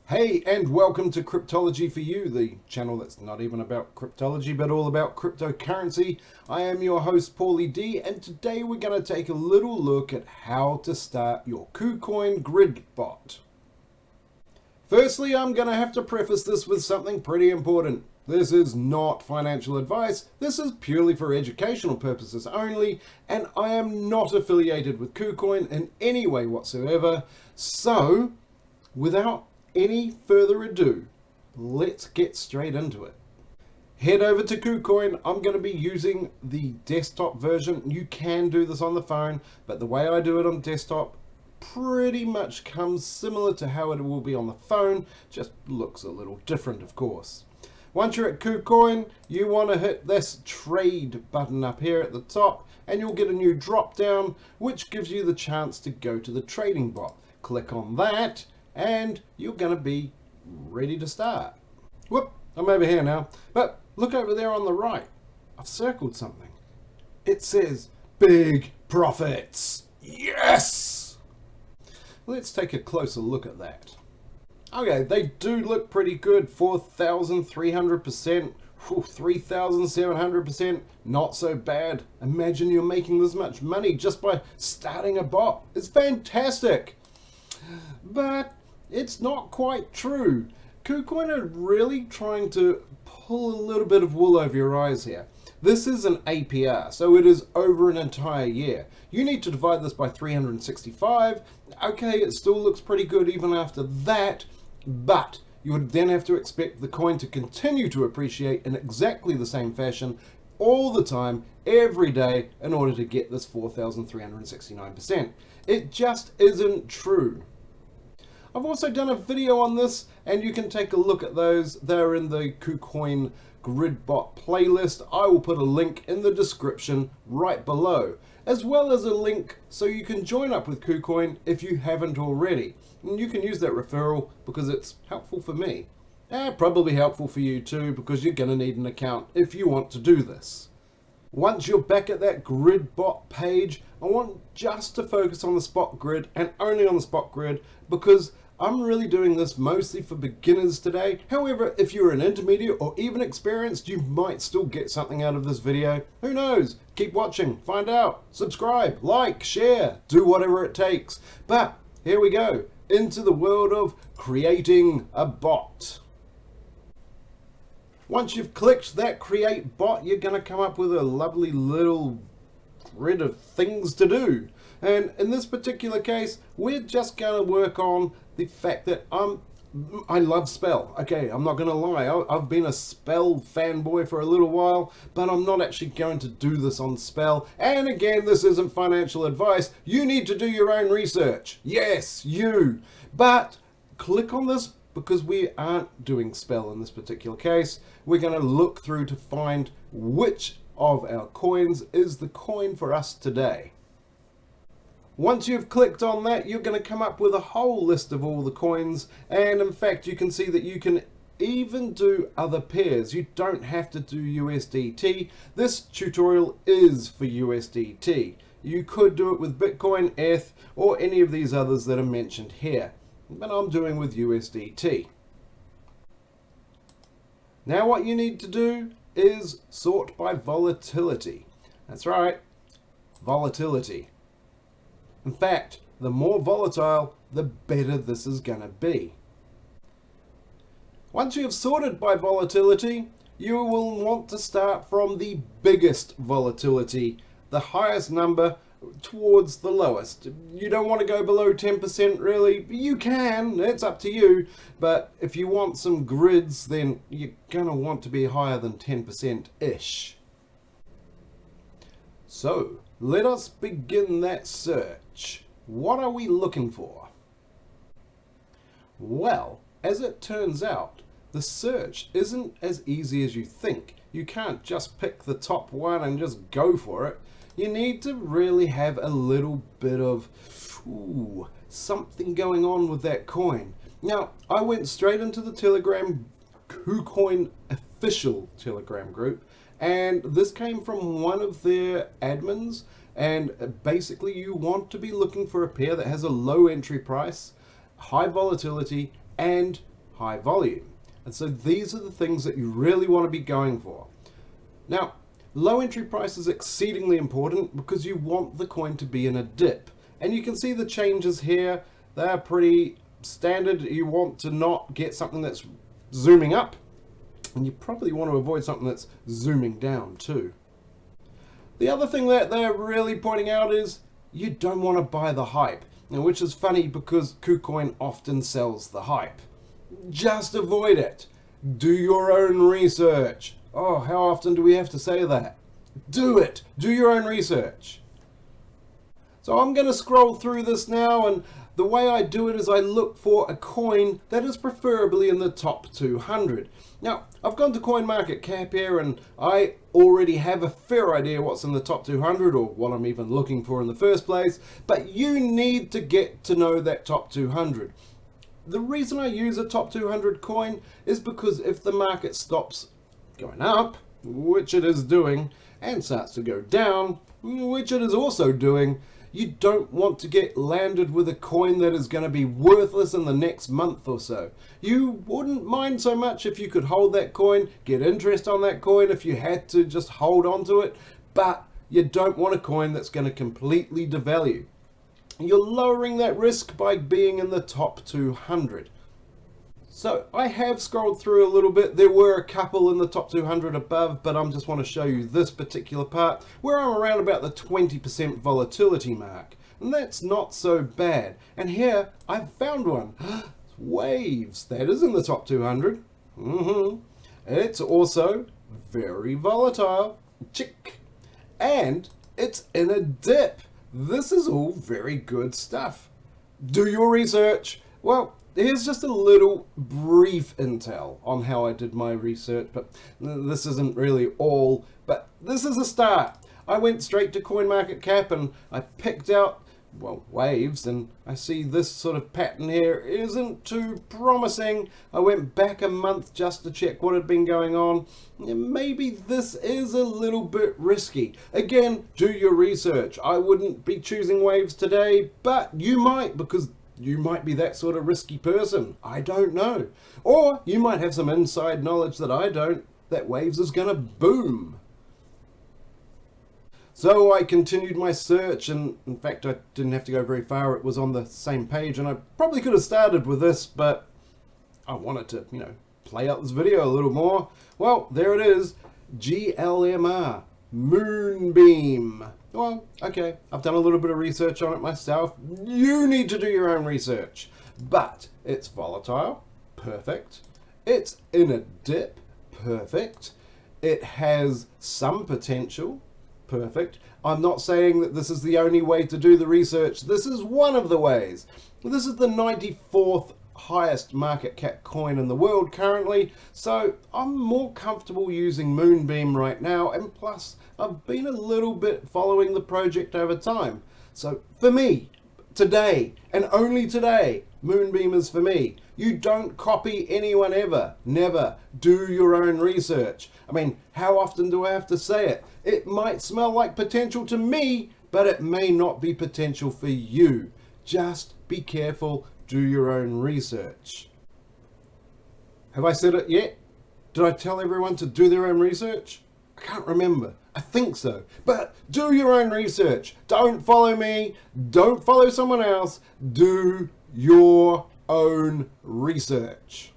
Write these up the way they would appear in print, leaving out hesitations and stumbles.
Hey, and welcome to Cryptology for You, the channel that's not even about cryptology, but all about cryptocurrency. I am your host, Paulie D, and today we're going to take a little look at how to start your Kucoin grid bot. Firstly, I'm going to have to preface this with something pretty important. This is not financial advice. This is purely for educational purposes only, and I am not affiliated with Kucoin in any way whatsoever. So, without any further ado, let's get straight into it. Head over to Kucoin. I'm going to be using the desktop version. You can do this on the phone, but the way I do it on desktop pretty much comes similar to how it will be on the phone, just looks a little different, of course. Once you're at Kucoin, you want to hit this trade button up here at the top, and you'll get a new drop down which gives you the chance to go to the trading bot. Click on that and you're going to be ready to start. Whoop, I'm over here now, but look over there on the right. I've circled something. It says big profits. Yes! Let's take a closer look at that. Okay, they do look pretty good. 4,300%, 3,700%, not so bad. Imagine you're making this much money just by starting a bot. It's fantastic. But it's not quite true. Kucoin are really trying to pull a little bit of wool over your eyes here. This is an APR, so it is over an entire year. You need to divide this by 365. Okay, it still looks pretty good even after that, but you would then have to expect the coin to continue to appreciate in exactly the same fashion all the time, every day, in order to get this 4,369%. It just isn't true. I've also done a video on this, and you can take a look at those. They're in the Kucoin Gridbot playlist. I will put a link in the description right below, as well as a link so you can join up with Kucoin if you haven't already. And you can use that referral because it's helpful for me. And probably helpful for you too, because you're going to need an account if you want to do this. Once you're back at that Gridbot page, I want just to focus on the spot grid and only on the spot grid because I'm really doing this mostly for beginners today. However, if you're an intermediate or even experienced, you might still get something out of this video. Who knows? Keep watching, find out, subscribe, like, share, do whatever it takes. But here we go, into the world of creating a bot. Once you've clicked that create bot, you're going to come up with a lovely little grid of things to do. And in this particular case, we're just going to work on the fact that I love Spell. Okay, I'm not going to lie. I've been a Spell fanboy for a little while, but I'm not actually going to do this on Spell. And again, this isn't financial advice. You need to do your own research. Yes, you. But click on this because we aren't doing Spell in this particular case. We're going to look through to find which of our coins is the coin for us today. Once you've clicked on that, you're going to come up with a whole list of all the coins, and in fact you can see that you can even do other pairs. You don't have to do USDT. This tutorial is for USDT. You could do it with Bitcoin, ETH, or any of these others that are mentioned here, but I'm doing with USDT. Now what you need to do is sort by volatility. That's right, volatility. In fact, the more volatile, the better this is going to be. Once you have sorted by volatility, you will want to start from the biggest volatility, the highest number towards the lowest. You don't want to go below 10% really. You can, it's up to you, but if you want some grids, then you're going to want to be higher than 10%-ish. So, let us begin that search. What are we looking for? Well, as it turns out, the search isn't as easy as you think. You can't just pick the top one and just go for it. You need to really have a little bit of something going on with that coin. Now, I went straight into the Telegram Kucoin official Telegram group, and this came from one of their admins, and basically you want to be looking for a pair that has a low entry price, high volatility, and high volume. And so these are the things that you really want to be going for. Now, low entry price is exceedingly important because you want the coin to be in a dip. And you can see the changes here. They're pretty standard. You want to not get something that's zooming up, and you probably want to avoid something that's zooming down too. The other thing that they're really pointing out is you don't want to buy the hype, which is funny because Kucoin often sells the hype. Just avoid it. Do your own research. Oh, how often do we have to say that? Do it. Do your own research. So I'm going to scroll through this now, and the way I do it is I look for a coin that is preferably in the top 200. Now, I've gone to Coinmarket Cap here, and I already have a fair idea what's in the top 200 or what I'm even looking for in the first place, but you need to get to know that top 200. The reason I use a top 200 coin is because if the market stops going up, which it is doing, and starts to go down, which it is also doing, you don't want to get landed with a coin that is going to be worthless in the next month or so. You wouldn't mind so much if you could hold that coin, get interest on that coin if you had to just hold on to it, but you don't want a coin that's going to completely devalue. You're lowering that risk by being in the top 200. So I have scrolled through a little bit. There were a couple in the top 200 above, but I just want to show you this particular part where I'm around about the 20% volatility mark. And that's not so bad. And here I've found one. Waves. That is in the top 200. It's also very volatile. Chick. And it's in a dip. This is all very good stuff. Do your research. Well, here's just a little brief intel on how I did my research, but this isn't really all, but this is a start. I went straight to Coinmarket Cap and I picked out, well, waves, and I see this sort of pattern here isn't too promising. I went back a month just to check what had been going on. Maybe this is a little bit risky. Again, do your research. I wouldn't be choosing waves today, but you might, because you might be that sort of risky person. I don't know. Or you might have some inside knowledge that I don't, that waves is gonna boom. So I continued my search, and in fact I didn't have to go very far. It was on the same page, and I probably could have started with this, but I wanted to, play out this video a little more. Well, there it is. GLMR. Moonbeam. Well, okay, I've done a little bit of research on it myself. You need to do your own research. But it's volatile. Perfect. It's in a dip. Perfect. It has some potential. Perfect. I'm not saying that this is the only way to do the research. This is one of the ways. This is the 94th highest market cap coin in the world currently, so I'm more comfortable using Moonbeam right now, and plus I've been a little bit following the project over time. So for me, today, and only today, Moonbeam is for me. You don't copy anyone ever. Never. Do your own research. I mean, how often do I have to say it? It might smell like potential to me, but it may not be potential for you. Just be careful. Do your own research. Have I said it yet? Did I tell everyone to do their own research? I can't remember. I think so. But do your own research. Don't follow me. Don't follow someone else. Do your own research.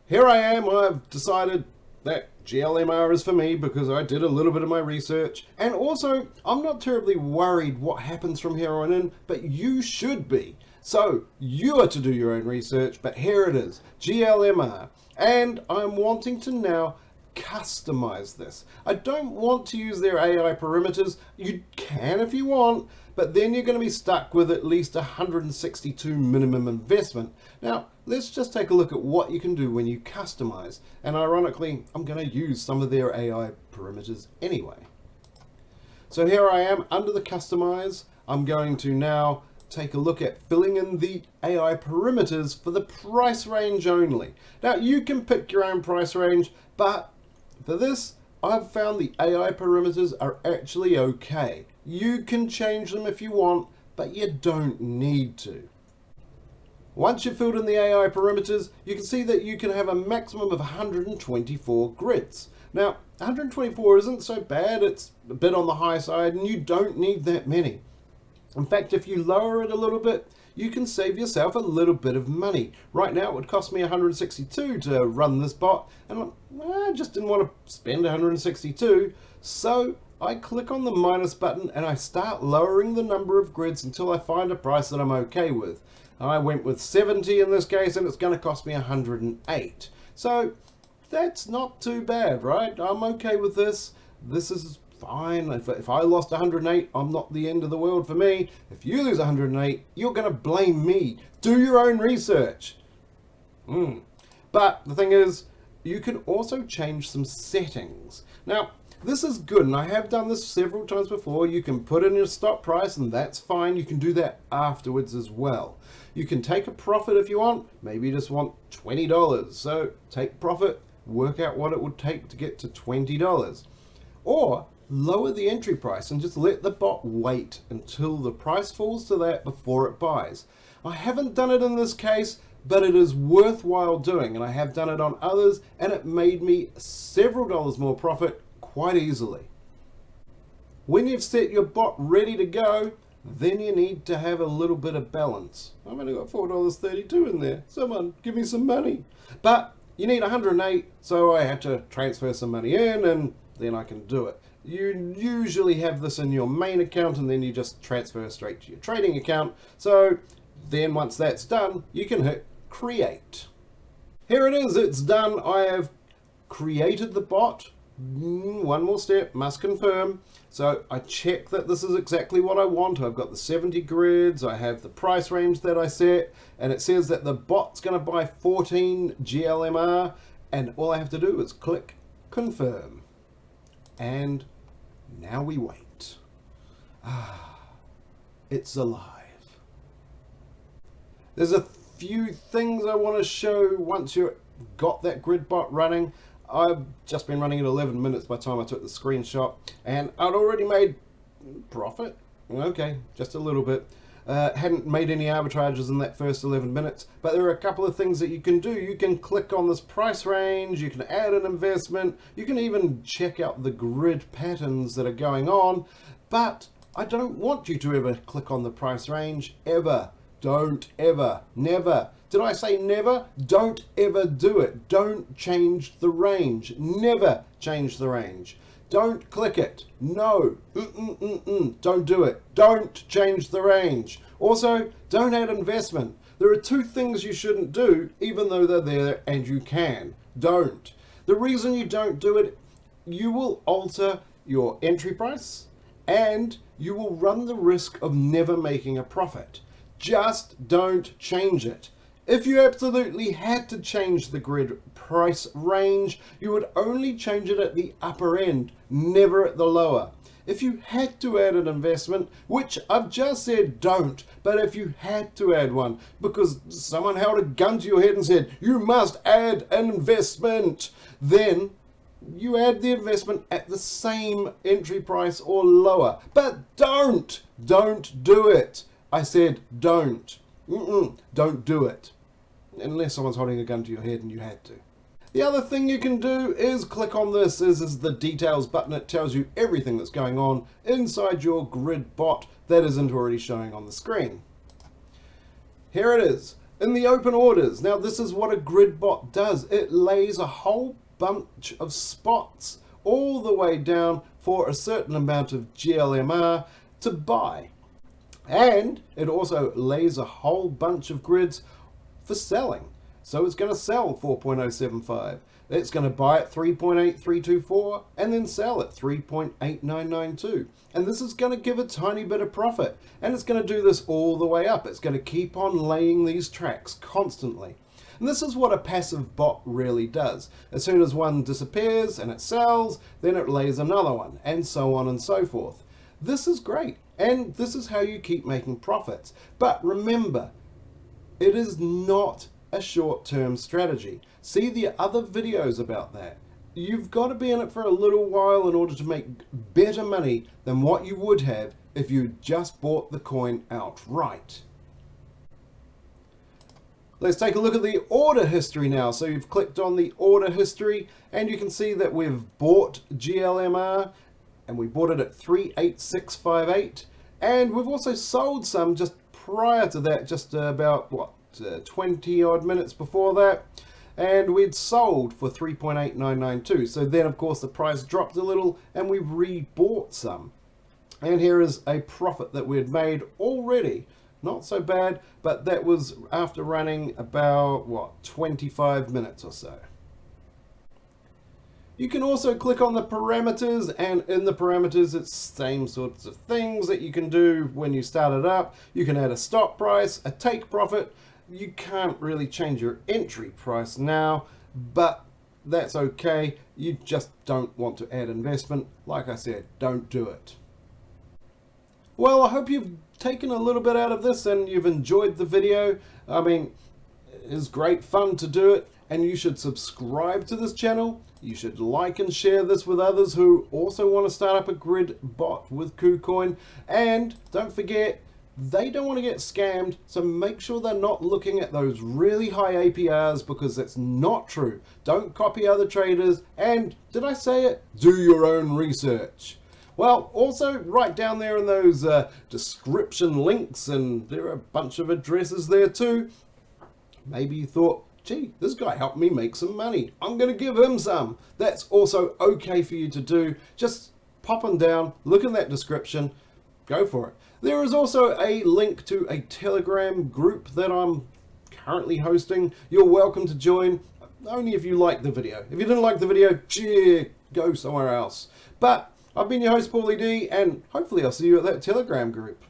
Here I am. I've decided that GLMR is for me because I did a little bit of my research. And also, I'm not terribly worried what happens from here on in, but you should be. So you are to do your own research, but here it is, GLMR. And I'm wanting to now customize this. I don't want to use their AI parameters. You can if you want, but then you're going to be stuck with at least 162 minimum investment. Now, let's just take a look at what you can do when you customize. And ironically, I'm going to use some of their AI parameters anyway. So here I am under the customize. I'm going to now take a look at filling in the AI parameters for the price range only. Now, you can pick your own price range, but for this, I've found the AI parameters are actually okay. You can change them if you want, but you don't need to. Once you've filled in the AI parameters, you can see that you can have a maximum of 124 grids. Now, 124 isn't so bad, it's a bit on the high side, and you don't need that many. In fact, if you lower it a little bit, you can save yourself a little bit of money. Right now, it would cost me 162 to run this bot, and I just didn't want to spend 162, so I click on the minus button and I start lowering the number of grids until I find a price that I'm okay with. I went with 70 in this case, and it's going to cost me 108. So that's not too bad, right? I'm okay with this. This is fine. If I lost 108, I'm not the end of the world for me. If you lose 108, you're going to blame me. Do your own research. But the thing is, you can also change some settings. Now, this is good, and I have done this several times before. You can put in your stop price, and that's fine. You can do that afterwards as well. You can take a profit if you want. Maybe you just want $20. So take profit, work out what it would take to get to $20. Or lower the entry price and just let the bot wait until the price falls to that before it buys. I haven't done it in this case, but it is worthwhile doing, and I have done it on others, and it made me several dollars more profit quite easily. When you've set your bot ready to go, then you need to have a little bit of balance. I've only got $4.32 in there. Someone give me some money. But you need 108, so I had to transfer some money in, and then I can do it. You usually have this in your main account, and then you just transfer straight to your trading account. So then once that's done, you can hit create. Here it is, it's done. I have created the bot. One more step, must confirm. So I check that this is exactly what I want. I've got the 70 grids, I have the price range that I set, and it says that the bot's going to buy 14 GLMR, and all I have to do is click confirm. And now we wait. It's alive. There's a few things I want to show once you've got that grid bot running. I've just been running it 11 minutes by the time I took the screenshot, and I'd already made profit. Okay, just a little bit. Hadn't made any arbitrages in that first 11 minutes, but there are a couple of things that you can do. You can click on this price range, you can add an investment, you can even check out the grid patterns that are going on, but I don't want you to ever click on the price range, ever. Don't ever, never. Did I say never? Don't ever do it. Don't change the range. Never change the range. Don't click it. No. Don't do it. Don't change the range. Also, don't add investment. There are two things you shouldn't do, even though they're there and you can. Don't. The reason you don't do it, you will alter your entry price and you will run the risk of never making a profit. Just don't change it. If you absolutely had to change the grid price range, you would only change it at the upper end, never at the lower. If you had to add an investment, which I've just said don't, but if you had to add one because someone held a gun to your head and said, you must add an investment, then you add the investment at the same entry price or lower. But don't do it. I said don't. Don't do it. Unless someone's holding a gun to your head and you had to. The other thing you can do is click on this. This is the details button. It tells you everything that's going on inside your grid bot that isn't already showing on the screen. Here it is. In the open orders. Now this is what a grid bot does. It lays a whole bunch of spots all the way down for a certain amount of GLMR to buy. And it also lays a whole bunch of grids for selling. So it's going to sell 4.075. It's going to buy at 3.8324 and then sell at 3.8992. And this is going to give a tiny bit of profit. And it's going to do this all the way up. It's going to keep on laying these tracks constantly. And this is what a passive bot really does. As soon as one disappears and it sells, then it lays another one, and so on and so forth. This is great. And this is how you keep making profits. But remember, it is not a short-term strategy. See the other videos about that. You've got to be in it for a little while in order to make better money than what you would have if you just bought the coin outright. Let's take a look at the order history now. So you've clicked on the order history and you can see that we've bought GLMR and we bought it at 38658, and we've also sold some just prior to that, just about 20 odd minutes before that, and we'd sold for 3.8992. So then of course the price dropped a little and we rebought some, and here is a profit that we had made already. Not so bad, but that was after running about 25 minutes or so. You can also click on the parameters, and in the parameters it's same sorts of things that you can do when you start it up. You can add a stop price, a take profit. You can't really change your entry price now, but that's okay. You just don't want to add investment. Like I said, don't do it. Well, I hope you've taken a little bit out of this and you've enjoyed the video. I mean, it is great fun to do it, and you should subscribe to this channel. You should like and share this with others who also want to start up a grid bot with Kucoin. And don't forget, they don't want to get scammed, so make sure they're not looking at those really high APRs, because that's not true. Don't copy other traders, and did I say it? Do your own research. Well, also right down there in those description links, and there are a bunch of addresses there too. Maybe you thought, gee, this guy helped me make some money, I'm going to give him some. That's also okay for you to do. Just pop them down, look in that description, go for it. There is also a link to a Telegram group that I'm currently hosting. You're welcome to join, only if you like the video. If you didn't like the video, gee, go somewhere else. But I've been your host, Paulie D, and hopefully I'll see you at that Telegram group.